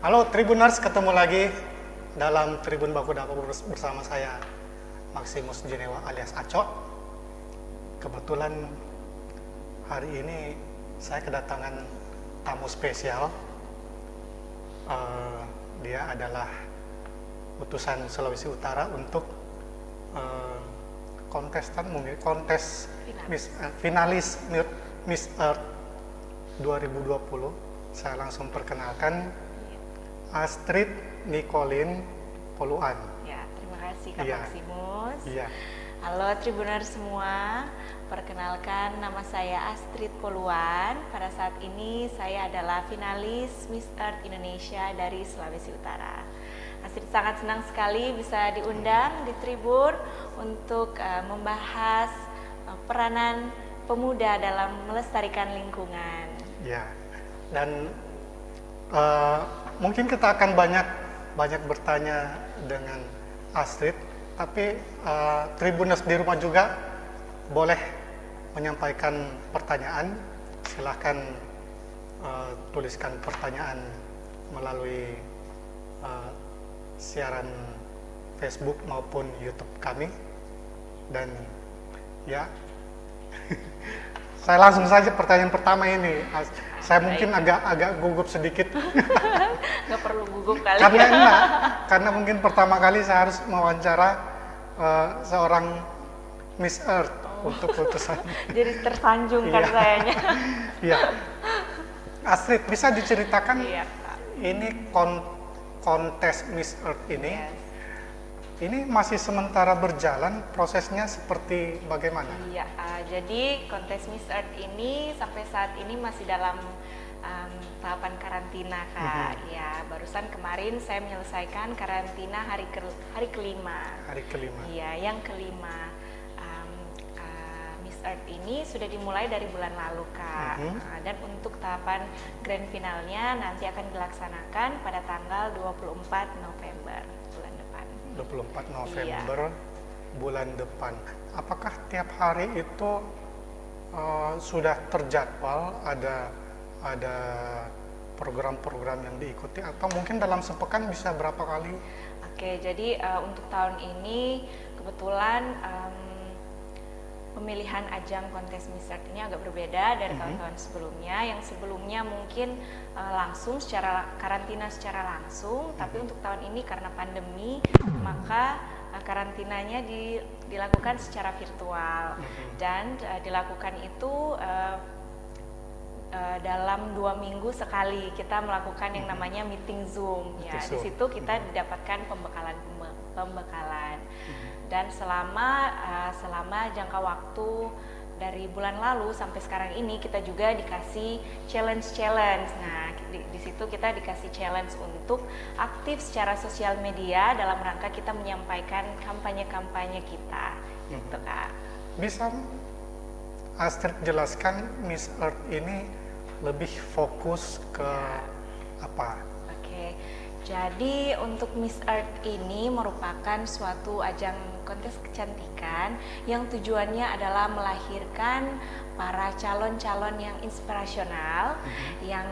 Halo Tribuners, ketemu lagi dalam Tribun Baku Dapur bersama saya Maximus Jenewa alias Aco. Kebetulan hari ini saya kedatangan tamu spesial. Dia adalah utusan Sulawesi Utara untuk kontes finalis Miss Earth 2020. Saya langsung perkenalkan Astrid Nicolin Poluan. Ya, terima kasih Kak Maximus. Iya. Halo Tribuners semua, perkenalkan nama saya Astrid Poluan. Pada saat ini saya adalah finalis Miss Earth Indonesia dari Sulawesi Utara. Astrid sangat senang sekali bisa diundang di Tribun untuk membahas peranan pemuda dalam melestarikan lingkungan. Ya, dan mungkin kita akan banyak bertanya dengan Astrid, tapi Tribuners di rumah juga boleh menyampaikan pertanyaan. Silahkan tuliskan pertanyaan melalui siaran Facebook maupun YouTube kami. Dan ya, saya langsung saja pertanyaan pertama ini. Saya mungkin agak gugup sedikit. Nggak perlu gugup kali. Karena mungkin pertama kali saya harus mewawancara seorang Miss Earth untuk utusan. Jadi tersanjung kan sayanya. Iya. Astrid, bisa diceritakan ini kontes Miss Earth ini? Yes. Ini masih sementara berjalan, prosesnya seperti bagaimana? Iya, jadi kontes Miss Earth ini sampai saat ini masih dalam tahapan karantina, Kak. Ya, barusan kemarin saya menyelesaikan karantina hari kelima. Hari kelima. Iya, yang kelima. Miss Earth ini sudah dimulai dari bulan lalu, Kak. Dan untuk tahapan grand finalnya nanti akan dilaksanakan pada tanggal 24 November bulan depan. 24 November bulan depan. Apakah tiap hari itu sudah terjadwal ada program-program yang diikuti, atau mungkin dalam sepekan bisa berapa kali? Oke, jadi untuk tahun ini kebetulan pemilihan ajang kontes Miss Earth ini agak berbeda dari tahun-tahun sebelumnya. Yang sebelumnya mungkin langsung secara karantina secara langsung, tapi untuk tahun ini karena pandemi maka karantinanya dilakukan secara virtual dan dilakukan itu dalam 2 minggu sekali kita melakukan yang namanya meeting Zoom. Ya, di situ kita didapatkan pembekalan. Dan selama jangka waktu dari bulan lalu sampai sekarang ini kita juga dikasih challenge. Nah, di situ kita dikasih challenge untuk aktif secara sosial media dalam rangka kita menyampaikan kampanye-kampanye kita, gitu Kak. Bisa Astrid jelaskan Miss Earth ini lebih fokus ke apa? Oke. Jadi untuk Miss Earth ini merupakan suatu ajang kontes kecantikan yang tujuannya adalah melahirkan para calon-calon yang inspirasional, yang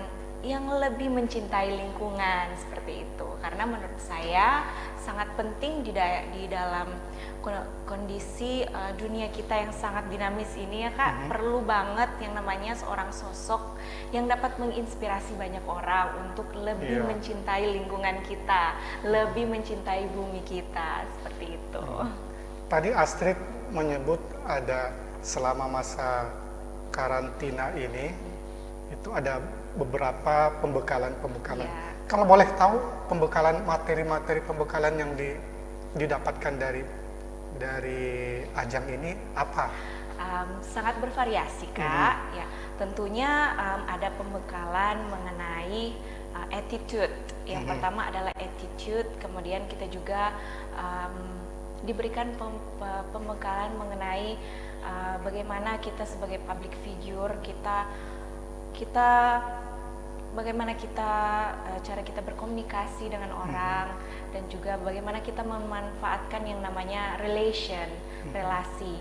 lebih mencintai lingkungan seperti itu. Karena menurut saya sangat penting di dalam kondisi dunia kita yang sangat dinamis ini ya Kak, perlu banget yang namanya seorang sosok yang dapat menginspirasi banyak orang untuk lebih mencintai lingkungan kita, lebih mencintai bumi kita, seperti itu. Tadi Astrid menyebut ada selama masa karantina ini itu ada beberapa pembekalan. Kalau boleh tahu materi-materi pembekalan yang didapatkan dari ajang ini apa? Sangat bervariasi Kak. Ya, tentunya ada pembekalan mengenai attitude. Yang pertama adalah attitude, kemudian kita juga diberikan pembekalan mengenai bagaimana kita sebagai public figure, bagaimana cara kita berkomunikasi dengan orang, dan juga bagaimana kita memanfaatkan yang namanya relasi.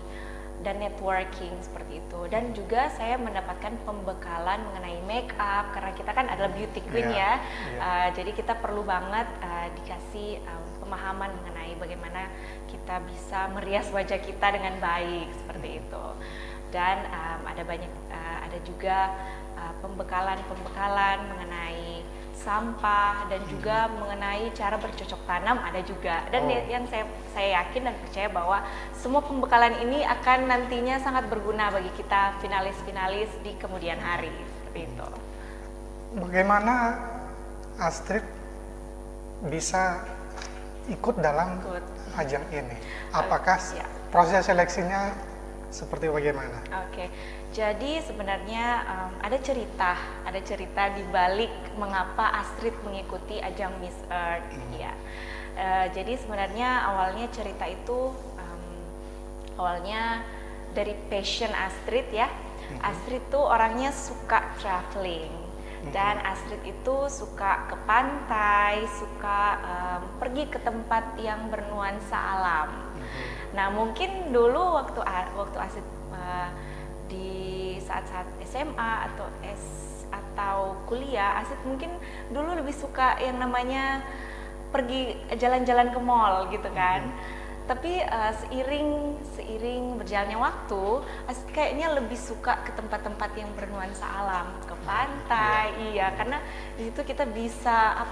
dan networking seperti itu. Dan juga saya mendapatkan pembekalan mengenai make up karena kita kan adalah beauty queen Iya, ya. Jadi kita perlu banget dikasih pemahaman mengenai bagaimana kita bisa merias wajah kita dengan baik seperti itu. Dan ada juga pembekalan mengenai sampah dan juga mengenai cara bercocok tanam ada juga. Dan yang saya yakin dan percaya bahwa semua pembekalan ini akan nantinya sangat berguna bagi kita finalis-finalis di kemudian hari seperti itu. Bagaimana Astrid bisa ikut dalam ajang ini? Apakah Ya. proses seleksinya seperti bagaimana? Oke, jadi sebenarnya ada cerita di balik mengapa Astrid mengikuti ajang Miss Earth. Ya, jadi sebenarnya awalnya cerita itu awalnya dari passion Astrid ya. Astrid tuh orangnya suka traveling. Dan Astrid itu suka ke pantai, suka pergi ke tempat yang bernuansa alam. Nah mungkin dulu waktu Astrid di saat-saat SMA atau kuliah, Astrid mungkin dulu lebih suka yang namanya pergi jalan-jalan ke mall gitu kan. Tapi seiring berjalannya waktu, Astrid kayaknya lebih suka ke tempat-tempat yang bernuansa alam, ke pantai, iya karena di situ kita bisa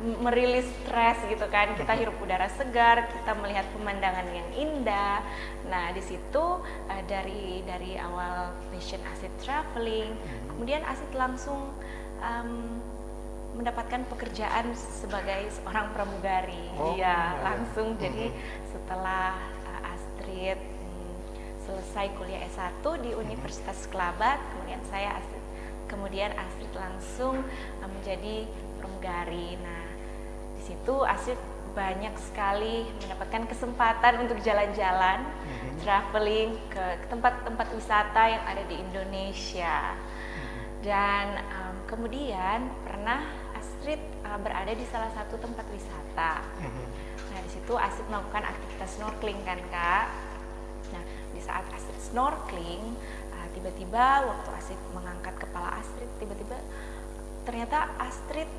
merilis stres gitu kan, kita hirup udara segar, kita melihat pemandangan yang indah. Nah di situ dari awal passion Astrid traveling, kemudian Astrid langsung mendapatkan pekerjaan sebagai seorang pramugari. Langsung. Jadi setelah Astrid selesai kuliah S1 di Universitas Kelabat, kemudian Astrid langsung menjadi pramugari. Nah di situ Astrid banyak sekali mendapatkan kesempatan untuk jalan-jalan, traveling ke tempat-tempat wisata yang ada di Indonesia. Dan kemudian pernah Astrid berada di salah satu tempat wisata. Nah di situ Astrid melakukan aktivitas snorkeling kan Kak. Nah di saat Astrid snorkeling, tiba-tiba waktu Astrid mengangkat kepala Astrid, tiba-tiba ternyata Astrid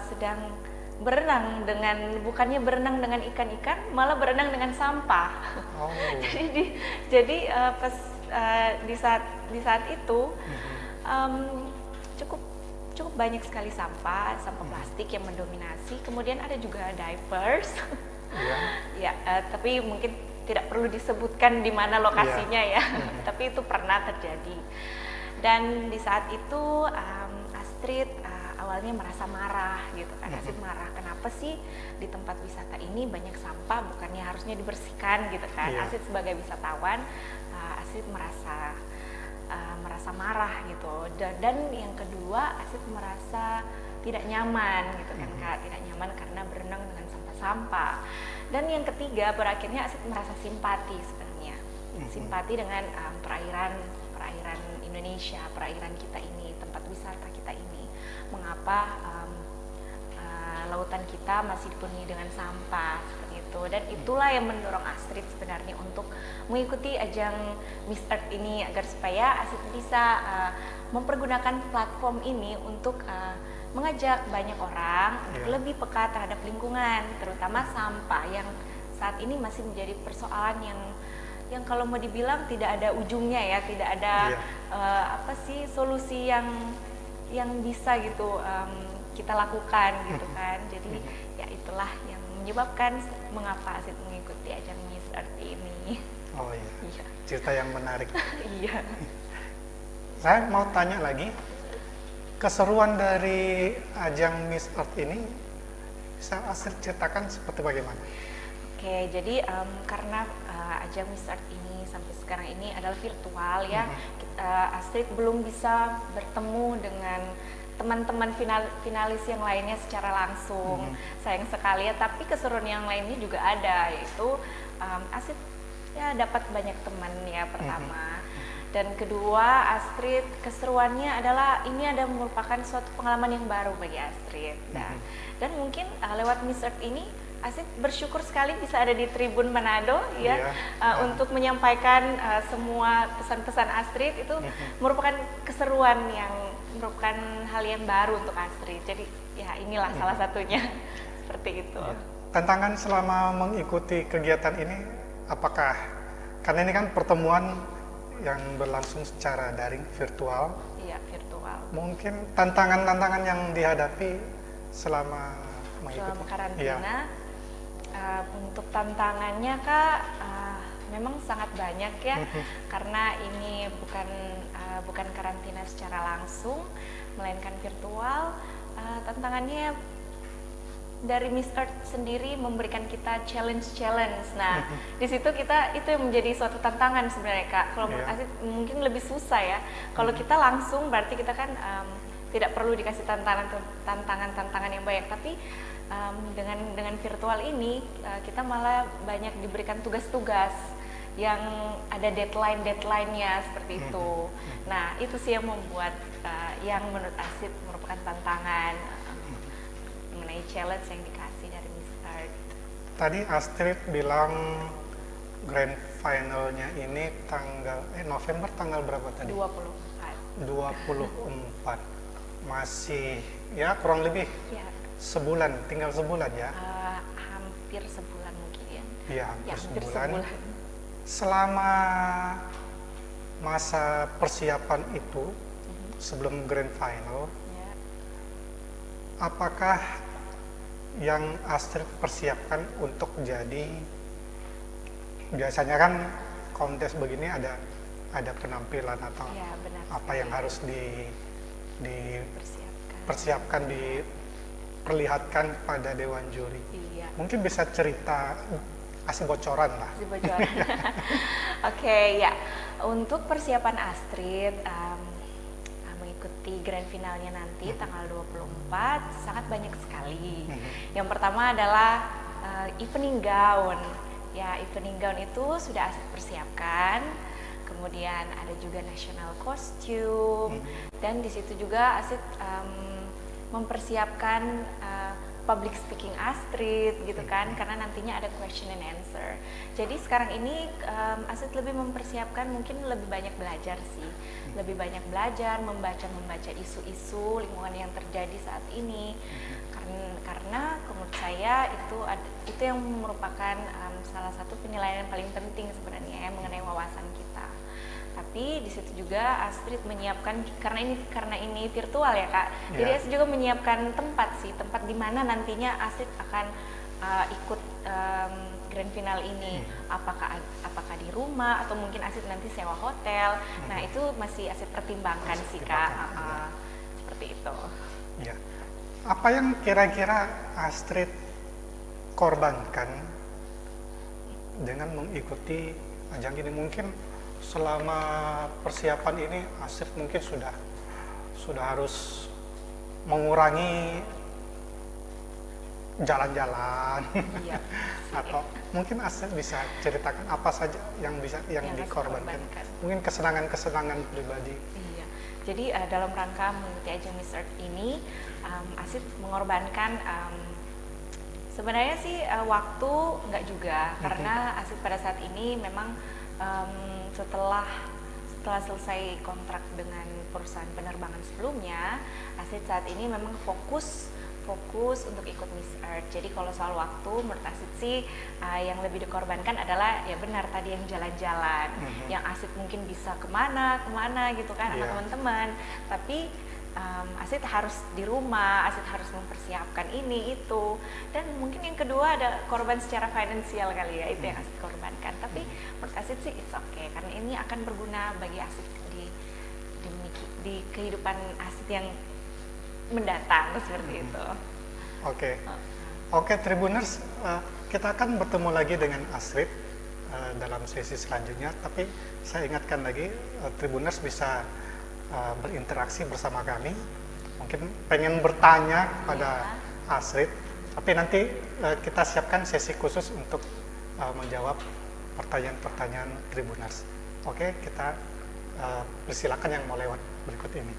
sedang bukannya berenang dengan ikan-ikan, malah berenang dengan sampah. Jadi pas di saat itu cukup banyak sekali sampah plastik yang mendominasi. Kemudian ada juga divers. Tapi mungkin tidak perlu disebutkan di mana lokasinya ya. Tapi itu pernah terjadi. Dan di saat itu Astrid awalnya merasa marah gitu kan. Astrid marah, kenapa sih di tempat wisata ini banyak sampah, bukannya harusnya dibersihkan gitu kan. Astrid sebagai wisatawan, Astrid merasa marah gitu. Dan yang kedua, Astrid merasa tidak nyaman gitu kan Kak, tidak nyaman karena berenang dengan sampah-sampah. Dan yang ketiga, berakhirnya Astrid merasa simpati sebenarnya. Simpati dengan perairan Indonesia, perairan kita ini, tempat wisata kita ini. Mengapa lautan kita masih dipenuhi dengan sampah seperti itu. Dan itulah yang mendorong Astrid sebenarnya untuk mengikuti ajang Miss Earth ini, agar supaya Astrid bisa mempergunakan platform ini untuk mengajak banyak orang untuk lebih peka terhadap lingkungan, terutama sampah yang saat ini masih menjadi persoalan yang kalau mau dibilang tidak ada ujungnya ya, tidak ada solusi yang bisa gitu kita lakukan gitu kan. Jadi ya itulah yang menyebabkan mengapa Astrid mengikuti ajang Miss Earth ini. Oh iya. Cerita yang menarik. Iya. Saya mau tanya lagi, keseruan dari ajang Miss Earth ini bisa Astrid ceritakan seperti bagaimana? Oke, jadi karena ajang Miss Earth ini sampai sekarang ini adalah virtual ya, Astrid belum bisa bertemu dengan teman-teman finalis yang lainnya secara langsung. Sayang sekali ya, tapi keseruan yang lainnya juga ada, yaitu Astrid ya dapat banyak teman ya pertama. Dan kedua, Astrid keseruannya adalah ini merupakan suatu pengalaman yang baru bagi Astrid. Dan mungkin lewat Miss Earth ini Asid bersyukur sekali bisa ada di Tribun Manado ya, Iya. untuk menyampaikan semua pesan-pesan Astrid itu merupakan keseruan yang merupakan hal yang baru untuk Astrid. Jadi ya inilah salah satunya seperti itu. Ya. Tantangan selama mengikuti kegiatan ini, apakah karena ini kan pertemuan yang berlangsung secara daring virtual, Iya, virtual. mungkin tantangan-tantangan yang dihadapi selama mengikuti. Selama karantina, Iya. untuk tantangannya Kak, memang sangat banyak ya, karena ini bukan karantina secara langsung, melainkan virtual. Tantangannya dari Miss Earth sendiri memberikan kita challenge. Nah, di situ itu yang menjadi suatu tantangan sebenarnya Kak. Kalau menurut Iya. Aziz mungkin lebih susah ya. Kalau kita langsung berarti kita kan tidak perlu dikasih tantangan yang banyak, tapi dengan virtual ini kita malah banyak diberikan tugas-tugas yang ada deadline-nya seperti itu. Nah, itu sih yang membuat yang menurut Aziz merupakan tantangan mengenai challenge yang dikasih dari Miss Earth. Tadi Astrid bilang grand finalnya ini November tanggal berapa tadi? 24. 24. Masih ya kurang lebih Ya, sebulan, tinggal sebulan ya. hampir sebulan mungkin ya. Iya, Ya, hampir hampir sebulan. sebulan. Selama masa persiapan itu sebelum grand final, Ya. apakah yang Astrid persiapkan untuk jadi, biasanya kan kontes begini ada penampilan atau Ya, benar. apa yang harus Persiapkan. dipersiapkan, diperlihatkan pada dewan juri. Iya. Mungkin bisa cerita, kasih bocoran lah. Kasih bocoran. Oke, ya. Untuk persiapan Astrid mengikuti grand finalnya nanti tanggal 24 sangat banyak sekali. Yang pertama adalah evening gown. Ya, evening gown itu sudah Astrid persiapkan. Kemudian ada juga national costume, dan di situ juga Astrid mempersiapkan public speaking Astrid gitu kan, karena nantinya ada question and answer. Jadi sekarang ini Astrid lebih mempersiapkan, mungkin lebih banyak belajar sih, lebih banyak belajar, membaca isu-isu lingkungan yang terjadi saat ini. Karena menurut saya itu yang merupakan salah satu penilaian yang paling penting sebenarnya ya, mengenai wawasan kita. Tapi di situ juga Astrid menyiapkan, karena ini virtual ya Kak. Jadi Ya. Astrid juga menyiapkan tempat di mana nantinya Astrid akan ikut grand final ini. Apakah di rumah atau mungkin Astrid nanti sewa hotel. Nah, itu masih Astrid pertimbangkan sih Kak. Seperti itu. Ya. Apa yang kira-kira Astrid korbankan dengan mengikuti ajang ini? Mungkin selama persiapan ini Astrid mungkin sudah harus mengurangi jalan-jalan. Iya. Atau mungkin Astrid bisa ceritakan apa saja yang Yang Astrid dikorbankan. korbankan. Mungkin kesenangan-kesenangan pribadi. Iya. Jadi dalam rangka mengikuti ajang Miss Earth ini, Astrid mengorbankan sebenarnya sih waktu enggak juga, karena Astrid pada saat ini memang setelah selesai kontrak dengan perusahaan penerbangan sebelumnya, Astrid saat ini memang fokus untuk ikut Miss Earth. Jadi kalau soal waktu, menurut Astrid sih yang lebih dikorbankan adalah ya benar tadi yang jalan-jalan, yang Astrid mungkin bisa kemana gitu kan, sama Iya. teman-teman. Tapi Astrid harus di rumah, Astrid harus mempersiapkan ini itu, dan mungkin yang kedua ada korban secara finansial kali ya, itu yang Astrid korbankan. Tapi menurut Astrid sih it's okay, karena ini akan berguna bagi Astrid di kehidupan Astrid yang mendatang seperti itu. Oke, Tribuners, kita akan bertemu lagi dengan Astrid dalam sesi selanjutnya. Tapi saya ingatkan lagi, Tribuners bisa berinteraksi bersama kami. Mungkin pengen bertanya kepada Astrid, tapi nanti kita siapkan sesi khusus untuk menjawab pertanyaan-pertanyaan Tribuners. Oke, kita persilakan yang mau lewat berikut ini.